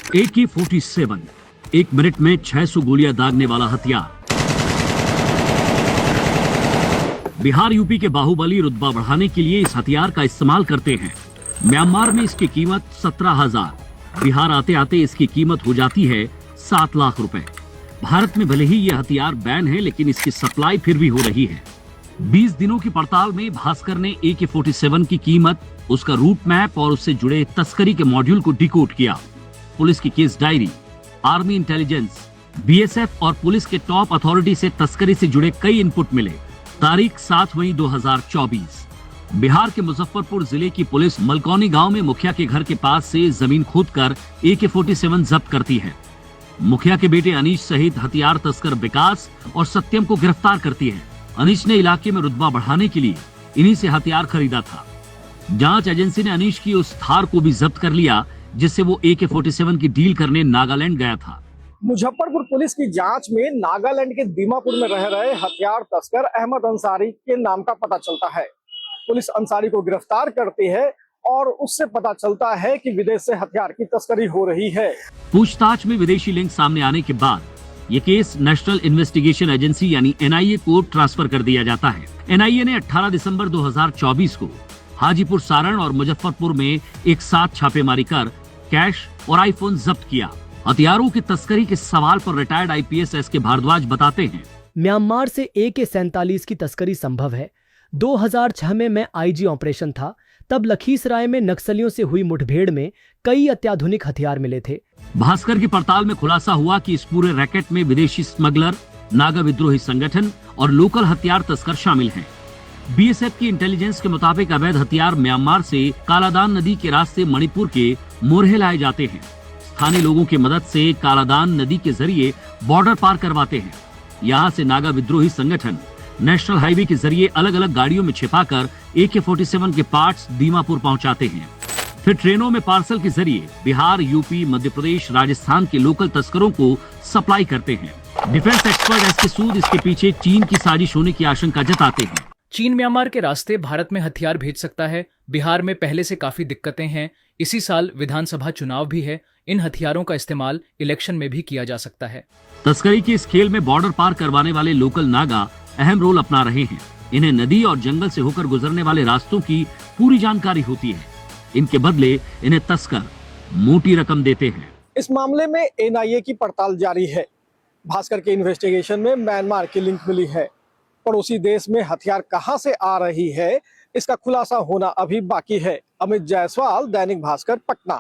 AK-47 1 minute में 600 गोलियां दागने वाला हथियार। बिहार यूपी के बाहुबली रुतबा बढ़ाने के लिए इस हथियार का इस्तेमाल करते हैं। म्यांमार में इसकी कीमत 17,000, बिहार आते आते इसकी कीमत हो जाती है 7 लाख रुपए। भारत में भले ही यह हथियार बैन है, लेकिन इसकी सप्लाई फिर भी हो रही है। 20 दिनों की पड़ताल में भास्कर ने AK-47 की कीमत, उसका रूट मैप और उससे जुड़े तस्करी के मॉड्यूल को डिकोड किया। पुलिस की case diary, army intelligence, BSF और पुलिस के टॉप अथॉरिटी से तस्करी से जुड़े कई इनपुट मिले। तारीख 7 मई 2024। बिहार के मुजफ्फरपुर जिले की पुलिस मलकौनी गांव में मुखिया के घर के पास से जमीन खोदकर AK-47 जब्त करती है। मुखिया के बेटे अनीश सहित हथियार तस्कर विकास और सत्यम को गिरफ्तार करती है। अनीश ने इलाके में रुतबा बढ़ाने के लिए इन्हीं से हथियार खरीदा था। जांच एजेंसी ने अनीश की उस थार को भी जब्त कर लिया जिससे वो AK-47 की डील करने नागालैंड गया था। मुजफ्फरपुर पुलिस की जांच में नागालैंड के दीमापुर में रह रहे हथियार तस्कर अहमद अंसारी के नाम का पता चलता है। पुलिस अंसारी को गिरफ्तार करती है और उससे पता चलता है कि विदेश से हथियार की तस्करी हो रही है। पूछताछ में विदेशी लिंक सामने आने के बाद ये केस नेशनल इन्वेस्टिगेशन एजेंसी यानी NIA को ट्रांसफर कर दिया जाता है। NIA ने 18 दिसंबर 2024 को हाजीपुर, सारण और मुजफ्फरपुर में एक साथ छापेमारी कर कैश और आईफोन जब्त किया। हथियारों की तस्करी के सवाल पर रिटायर्ड IPS SK भारद्वाज बताते हैं, म्यांमार से AK-47 की तस्करी संभव है। 2006 में मैं IG ऑपरेशन था, तब लखीसराय में नक्सलियों से हुई मुठभेड़ में कई अत्याधुनिक हथियार मिले थे। भास्कर की पड़ताल में खुलासा हुआ कि इस पूरे रैकेट में विदेशी स्मगलर, नागा विद्रोही संगठन और लोकल हथियार तस्कर शामिल हैं। BSF की इंटेलिजेंस के मुताबिक अवैध हथियार म्यांमार से कालादान नदी के रास्ते मणिपुर के मोरहे लाए जाते हैं। स्थानीय लोगों की मदद से कालादान नदी के जरिए बॉर्डर पार करवाते हैं। यहाँ से नागा विद्रोही संगठन नेशनल हाईवे के जरिए अलग अलग गाड़ियों में छिपाकर AK-47 के पार्ट्स दीमापुर पहुंचाते हैं। फिर ट्रेनों में पार्सल के जरिए बिहार, यूपी, मध्य प्रदेश, राजस्थान के लोकल तस्करों को सप्लाई करते हैं। डिफेंस एक्सपर्ट SK सूद इसके पीछे चीन की साजिश होने की आशंका जताते हैं। चीन म्यांमार के रास्ते भारत में हथियार भेज सकता है। बिहार में पहले से काफी दिक्कतें हैं। इसी साल विधानसभा चुनाव भी है। इन हथियारों का इस्तेमाल इलेक्शन में भी किया जा सकता है। तस्करी के इस खेल में बॉर्डर पार करवाने वाले लोकल नागा अहम रोल अपना रहे हैं। इन्हें नदी और जंगल से होकर गुजरने वाले रास्तों की पूरी जानकारी होती है। इनके बदले इन्हें तस्कर मोटी रकम देते हैं। इस मामले में NIA की पड़ताल जारी है। भास्कर के इन्वेस्टिगेशन में म्यांमार की लिंक मिली है। पड़ोसी देश में हथियार कहां से आ रही है, इसका खुलासा होना अभी बाकी है। अमित जायसवाल, दैनिक भास्कर, पटना।